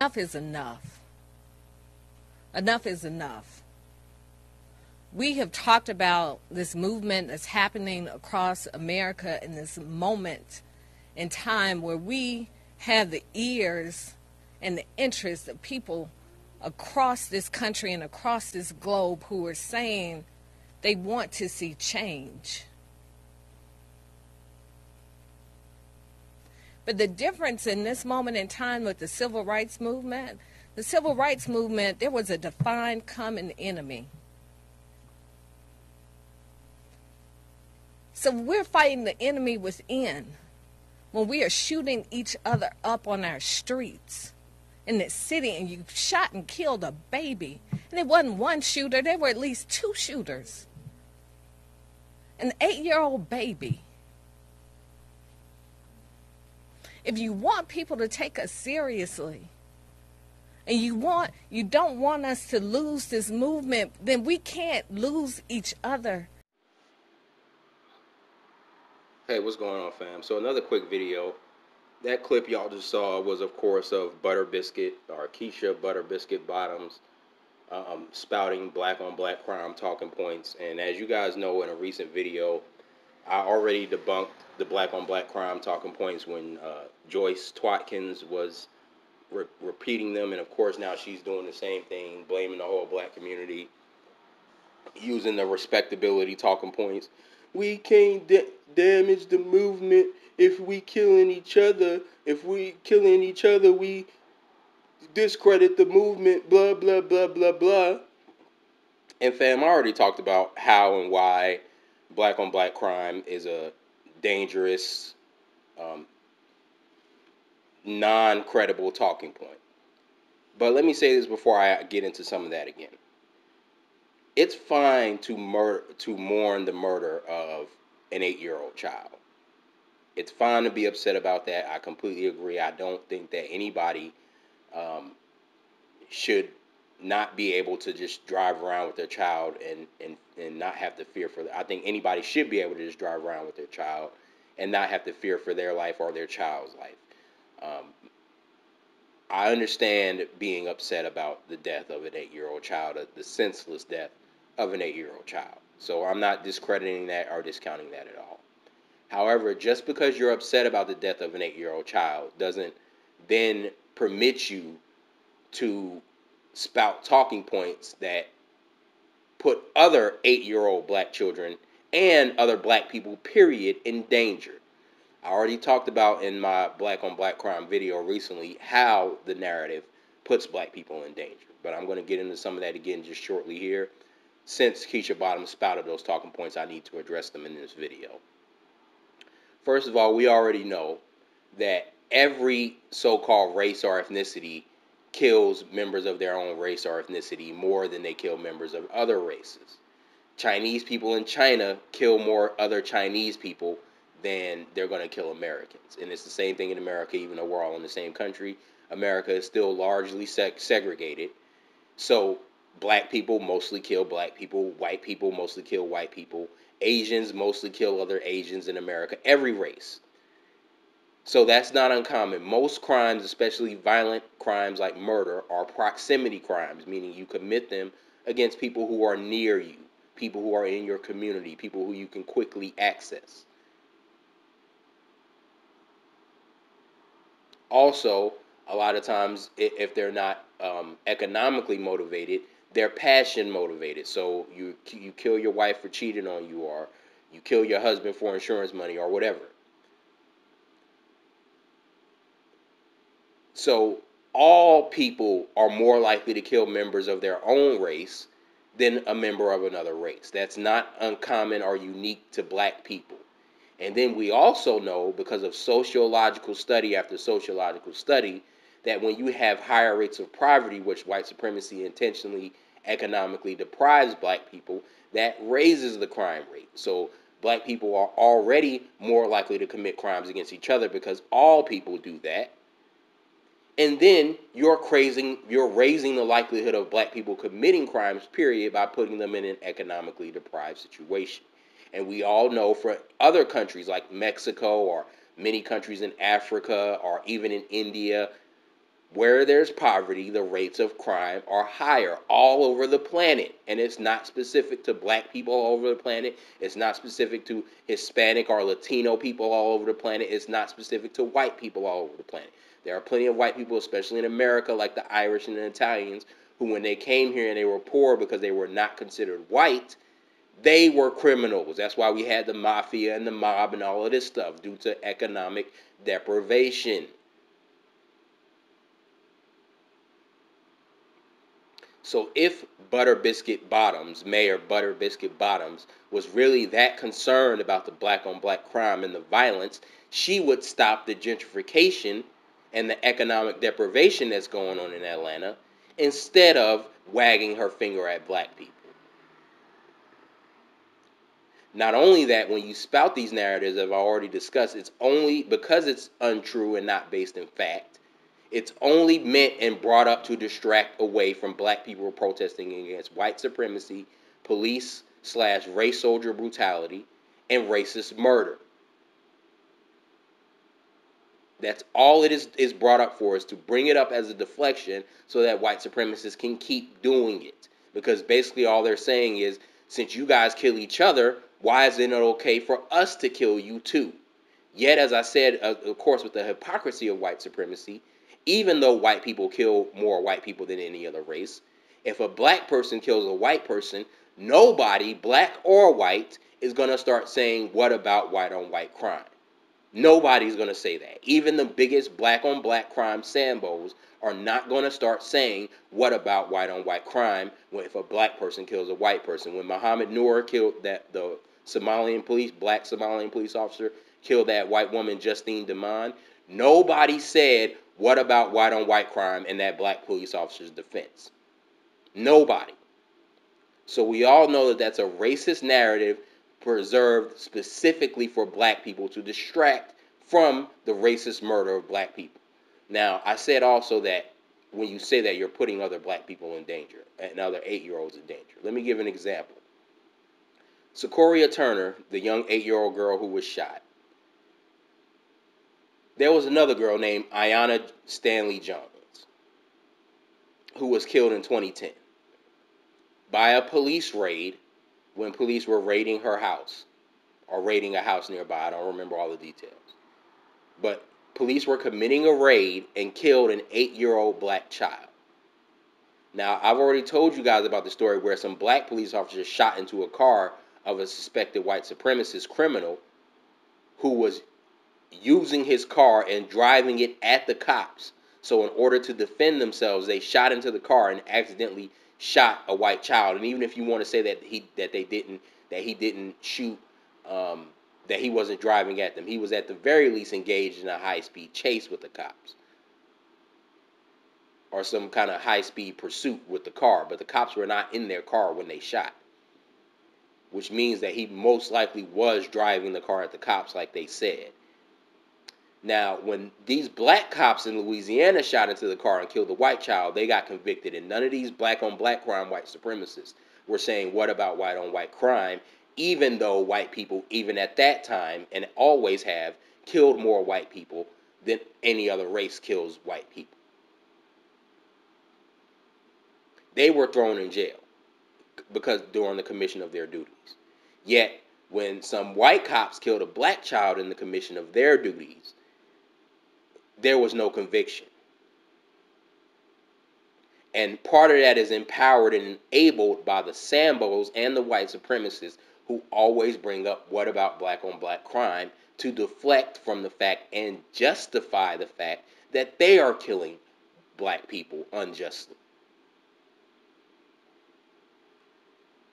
Enough is enough. Enough is enough. We have talked about this movement that's happening across America in this moment in time where we have the ears and the interest of people across this country and across this globe who are saying they want to see change. But the difference in this moment in time with the civil rights movement, there was a defined common enemy. So we're fighting the enemy within when we are shooting each other up on our streets in this city, and you shot and killed a baby. And it wasn't one shooter, there were at least two shooters. An 8-year-old baby. If you want people to take us seriously, and you don't want us to lose this movement, then we can't lose each other. Hey, what's going on, fam? So another quick video. That clip y'all just saw was, of course, of Biscuit, or Keisha Biscuit Bottoms, spouting black on black crime talking points. And as you guys know, in a recent video, I already debunked the black on black crime talking points when Joyce Twatkins was repeating them. And of course, now she's doing the same thing, blaming the whole black community, using the respectability talking points. We can't damage the movement if we killing each other. If we killing each other, we discredit the movement, blah, blah, blah, blah, blah. And fam, I already talked about how and why black on black crime is a dangerous, non-credible talking point. But let me say this before I get into some of that again. It's fine to mourn the murder of an 8-year-old child. It's fine to be upset about that. I completely agree. I don't think that anybody should not be able to just drive around with their child and not have to fear for that. I think anybody should be able to just drive around with their child and not have to fear for their life or their child's life. I understand being upset about the death of an 8-year-old child, the senseless death of an 8-year-old child. So I'm not discrediting that or discounting that at all. However, just because you're upset about the death of an 8-year-old child doesn't then permit you to spout talking points that put other 8-year-old black children and other black people, period, in danger. I already talked about in my black on black crime video recently how the narrative puts black people in danger. But I'm going to get into some of that again just shortly here. Since Keisha Bottoms spouted those talking points, I need to address them in this video. First of all, we already know that every so-called race or ethnicity kills members of their own race or ethnicity more than they kill members of other races. Chinese people in China kill more other Chinese people than they're going to kill Americans. And it's the same thing in America, even though we're all in the same country. America is still largely segregated. So black people mostly kill black people. White people mostly kill white people. Asians mostly kill other Asians in America. Every race. So that's not uncommon. Most crimes, especially violent crimes like murder, are proximity crimes, meaning you commit them against people who are near you, people who are in your community, people who you can quickly access. Also, a lot of times, if they're not economically motivated, they're passion motivated. So you kill your wife for cheating on you, or you kill your husband for insurance money, or whatever. So all people are more likely to kill members of their own race than a member of another race. That's not uncommon or unique to black people. And then we also know, because of sociological study after sociological study, that when you have higher rates of poverty, which white supremacy intentionally economically deprives black people, that raises the crime rate. So black people are already more likely to commit crimes against each other because all people do that. And then you're raising the likelihood of black people committing crimes, period, by putting them in an economically deprived situation. And we all know for other countries like Mexico or many countries in Africa or even in India, Where there's poverty, the rates of crime are higher all over the planet. And it's not specific to black people all over the planet. It's not specific to Hispanic or Latino people all over the planet. It's not specific to white people all over the planet. There are plenty of white people, especially in America, like the Irish and the Italians, who when they came here and they were poor because they were not considered white, they were criminals. That's why we had the mafia and the mob and all of this stuff due to economic deprivation. So if Biscuit Bottoms, Mayor Biscuit Bottoms, was really that concerned about the black on black crime and the violence, she would stop the gentrification and the economic deprivation that's going on in Atlanta instead of wagging her finger at black people. Not only that, when you spout these narratives, as I've already discussed, it's only because it's untrue and not based in fact. It's only meant and brought up to distract away from black people protesting against white supremacy, police/race soldier brutality, and racist murder. That's all it is brought up for, is to bring it up as a deflection so that white supremacists can keep doing it. Because basically all they're saying is, since you guys kill each other, why is it not okay for us to kill you too? Yet, as I said, of course, with the hypocrisy of white supremacy, even though white people kill more white people than any other race, if a black person kills a white person, nobody, black or white, is going to start saying, what about white on white crime? Nobody's going to say that. Even the biggest black on black crime Sambos are not going to start saying, what about white on white crime if a black person kills a white person? When Muhammad Noor killed the black Somalian police officer, killed that white woman, Justine Damon, nobody said, what about white on white crime in that black police officer's defense? Nobody. So we all know that that's a racist narrative preserved specifically for black people to distract from the racist murder of black people. Now, I said also that when you say that, you're putting other black people in danger, and other 8-year-olds in danger. Let me give an example. Sequoia Turner, the young 8-year-old girl who was shot. There was another girl named Ayanna Stanley Jones who was killed in 2010 by a police raid when police were raiding her house or raiding a house nearby. I don't remember all the details. But police were committing a raid and killed an 8-year-old black child. Now, I've already told you guys about the story where some black police officers shot into a car of a suspected white supremacist criminal who was using his car and driving it at the cops. So in order to defend themselves, they shot into the car and accidentally shot a white child. And even if you want to say that he didn't shoot, that he wasn't driving at them, he was at the very least engaged in a high-speed chase with the cops, or some kind of high-speed pursuit with the car. But the cops were not in their car when they shot, which means that he most likely was driving the car at the cops like they said. Now, when these black cops in Louisiana shot into the car and killed the white child, they got convicted. And none of these black on black crime white supremacists were saying, what about white on white crime? Even though white people, even at that time, and always have, killed more white people than any other race kills white people. They were thrown in jail because during the commission of their duties. Yet, when some white cops killed a black child in the commission of their duties, there was no conviction. And part of that is empowered and enabled by the Sambos and the white supremacists who always bring up what about black on black crime to deflect from the fact and justify the fact that they are killing black people unjustly.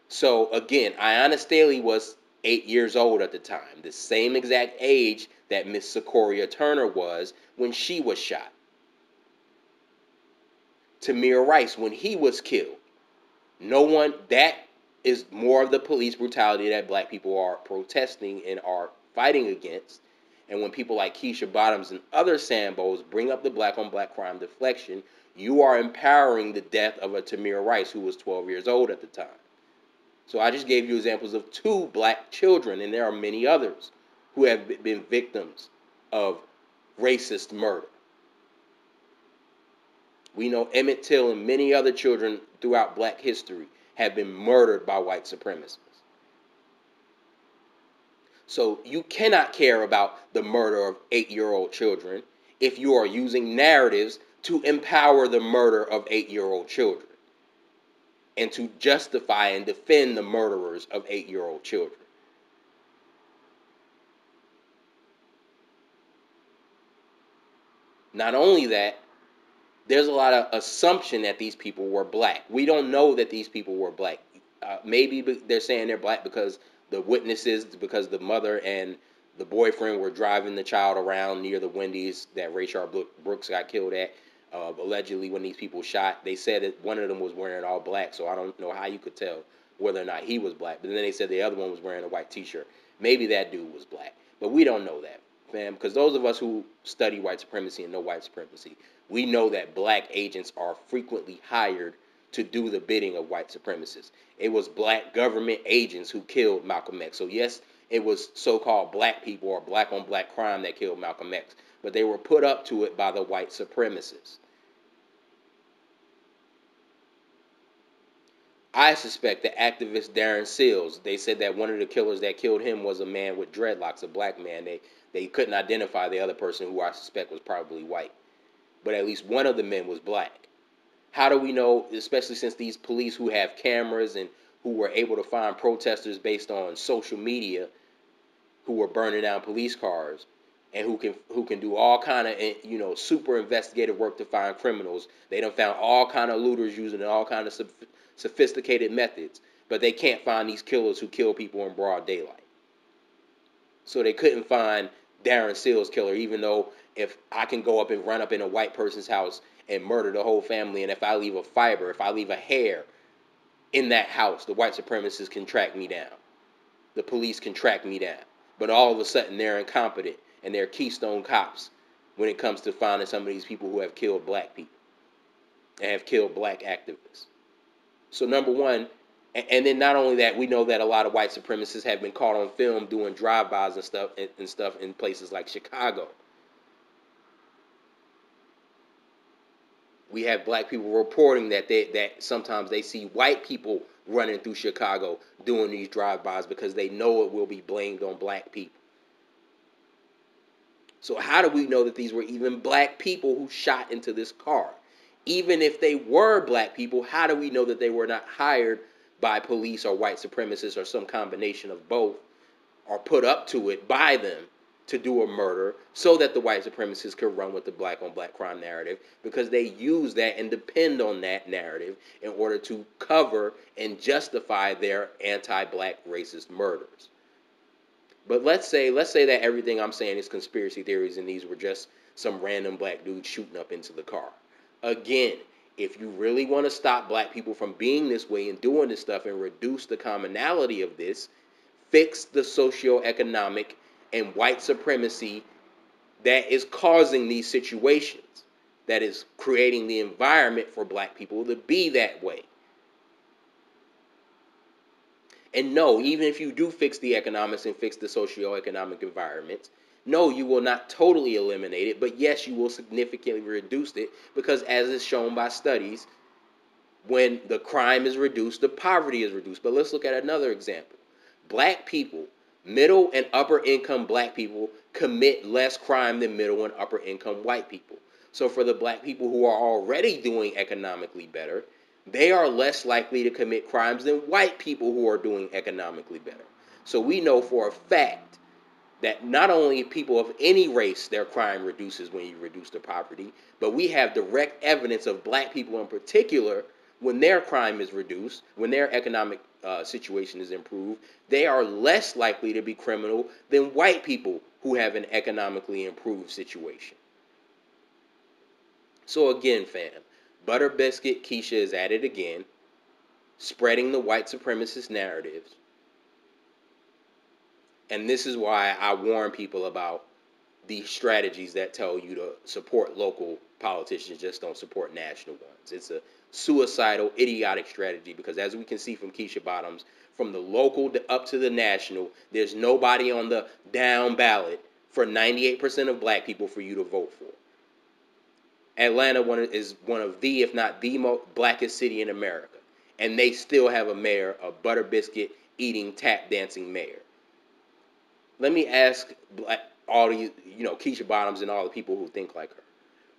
So again, Ayanna Staley was 8 years old at the time, the same exact age that Miss Sequoia Turner was when she was shot. Tamir Rice, when he was killed, that is more of the police brutality that black people are protesting and are fighting against. And when people like Keisha Bottoms and other Sambos bring up the black on black crime deflection, you are empowering the death of a Tamir Rice who was 12 years old at the time. So I just gave you examples of 2 black children, and there are many others who have been victims of racist murder. We know Emmett Till and many other children throughout black history have been murdered by white supremacists. So you cannot care about the murder of 8-year-old children if you are using narratives to empower the murder of 8-year-old children and to justify and defend the murderers of 8-year-old children. Not only that, there's a lot of assumption that these people were black. We don't know that these people were black. Maybe they're saying they're black because the witnesses, because the mother and the boyfriend were driving the child around near the Wendy's that Rayshard Brooks got killed at. Allegedly, when these people shot, they said that one of them was wearing all black, so I don't know how you could tell whether or not he was black. But then they said the other one was wearing a white t-shirt. Maybe that dude was black, but we don't know that, fam, because those of us who study white supremacy and know white supremacy, we know that black agents are frequently hired to do the bidding of white supremacists. It was black government agents who killed Malcolm X. So yes, it was so-called black people or black-on-black crime that killed Malcolm X, but they were put up to it by the white supremacists. I suspect the activist Darren Seals, they said that one of the killers that killed him was a man with dreadlocks, a black man. They couldn't identify the other person, who I suspect was probably white. But at least one of the men was black. How do we know, especially since these police who have cameras and who were able to find protesters based on social media who were burning down police cars and who can do all kind of super investigative work to find criminals? They done found all kind of looters using all kind of sophisticated methods, but they can't find these killers who kill people in broad daylight. So they couldn't find Darren Seals' killer, even though if I can go up and run up in a white person's house and murder the whole family, and if I leave a fiber, if I leave a hair in that house, the white supremacists can track me down. The police can track me down. But all of a sudden, they're incompetent, and they're Keystone cops when it comes to finding some of these people who have killed black people and have killed black activists. So number one, and then not only that, we know that a lot of white supremacists have been caught on film doing drive-bys and stuff in places like Chicago. We have black people reporting that sometimes they see white people running through Chicago doing these drive-bys because they know it will be blamed on black people. So how do we know that these were even black people who shot into this car? Even if they were black people, how do we know that they were not hired by police or white supremacists or some combination of both, or put up to it by them to do a murder so that the white supremacists could run with the black-on-black crime narrative? Because they use that and depend on that narrative in order to cover and justify their anti-black racist murders. But let's say that everything I'm saying is conspiracy theories and these were just some random black dude shooting up into the car. Again, if you really want to stop black people from being this way and doing this stuff and reduce the commonality of this, fix the socioeconomic and white supremacy that is causing these situations, that is creating the environment for black people to be that way. And no, even if you do fix the economics and fix the socioeconomic environment, no, you will not totally eliminate it, but yes, you will significantly reduce it, because as is shown by studies, when the crime is reduced, the poverty is reduced. But let's look at another example. Black people, middle and upper income black people, commit less crime than middle and upper income white people. So for the black people who are already doing economically better, they are less likely to commit crimes than white people who are doing economically better. So we know for a fact that not only people of any race, their crime reduces when you reduce the poverty, but we have direct evidence of black people in particular, when their crime is reduced, when their economic situation is improved, they are less likely to be criminal than white people who have an economically improved situation. So again, fam, Butter Biscuit Keisha is at it again, spreading the white supremacist narratives. And this is why I warn people about these strategies that tell you to support local politicians, just don't support national ones. It's a suicidal, idiotic strategy, because as we can see from Keisha Bottoms, from the local up to the national, there's nobody on the down ballot for 98% of black people for you to vote for. Atlanta is one of the, if not the most blackest city in America. And they still have a mayor, a butter biscuit eating, tap dancing mayor. Let me ask all of you, Keisha Bottoms and all the people who think like her.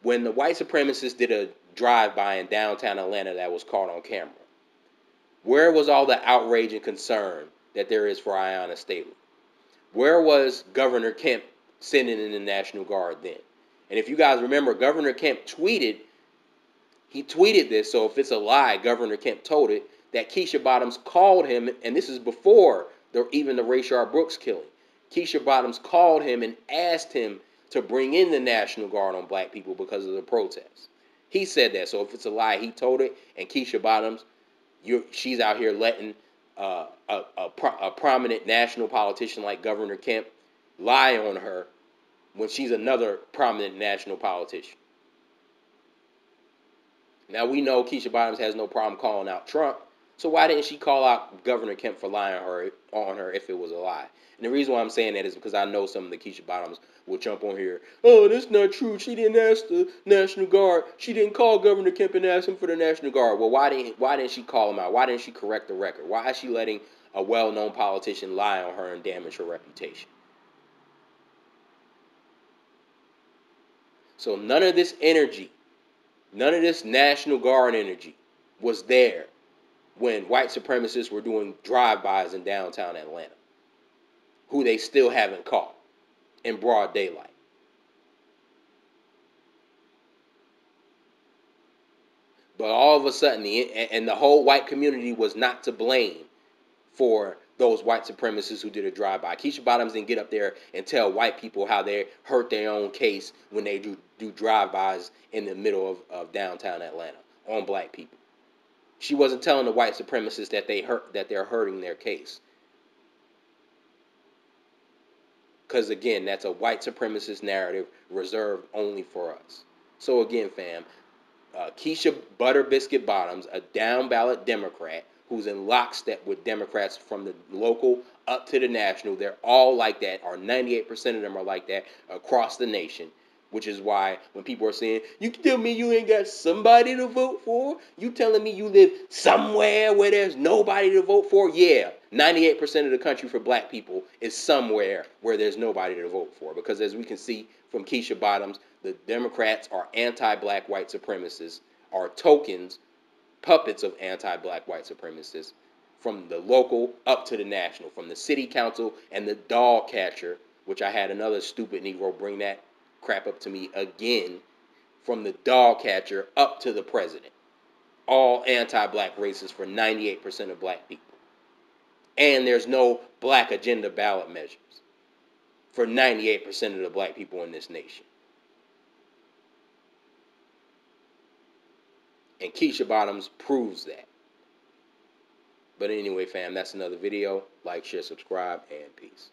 When the white supremacists did a drive-by in downtown Atlanta that was caught on camera, where was all the outrage and concern that there is for Ayanna Staley? Where was Governor Kemp sending in the National Guard then? And if you guys remember, Governor Kemp tweeted this, so if it's a lie, Governor Kemp told it, that Keisha Bottoms called him, and this is before even the Rayshard Brooks killing. Keisha Bottoms called him and asked him to bring in the National Guard on black people because of the protests. He said that, so if it's a lie, he told it, and Keisha Bottoms, she's out here letting a prominent national politician like Governor Kemp lie on her when she's another prominent national politician. Now, we know Keisha Bottoms has no problem calling out Trump, so why didn't she call out Governor Kemp for lying on her if it was a lie? And the reason why I'm saying that is because I know some of the Keisha Bottoms will jump on here. Oh, that's not true. She didn't ask the National Guard. She didn't call Governor Kemp and ask him for the National Guard. Well, why didn't she call him out? Why didn't she correct the record? Why is she letting a well-known politician lie on her and damage her reputation? So none of this energy, none of this National Guard energy was there when white supremacists were doing drive-bys in downtown Atlanta, who they still haven't caught in broad daylight. But all of a sudden, the whole white community was not to blame for those white supremacists who did a drive-by. Keisha Bottoms didn't get up there and tell white people how they hurt their own case when they do drive-bys in the middle of downtown Atlanta on black people. She wasn't telling the white supremacists that they're hurting their case. Because again, that's a white supremacist narrative reserved only for us. So again, fam, Keisha Butter Biscuit Bottoms, a down ballot Democrat who's in lockstep with Democrats from the local up to the national. They're all like that, or 98% of them are like that across the nation. Which is why when people are saying, you tell me you ain't got somebody to vote for? You telling me you live somewhere where there's nobody to vote for? Yeah, 98% of the country for black people is somewhere where there's nobody to vote for. Because as we can see from Keisha Bottoms, the Democrats are anti-black white supremacists, are tokens, puppets of anti-black white supremacists, from the local up to the national, from the city council and the dog catcher, which I had another stupid Negro bring that crap up to me again, from the dog catcher up to the president. All anti-black racists for 98% of black people. And there's no black agenda ballot measures for 98% of the black people in this nation. And Keisha Bottoms proves that. But anyway, fam, that's another video. Like, share, subscribe, and peace.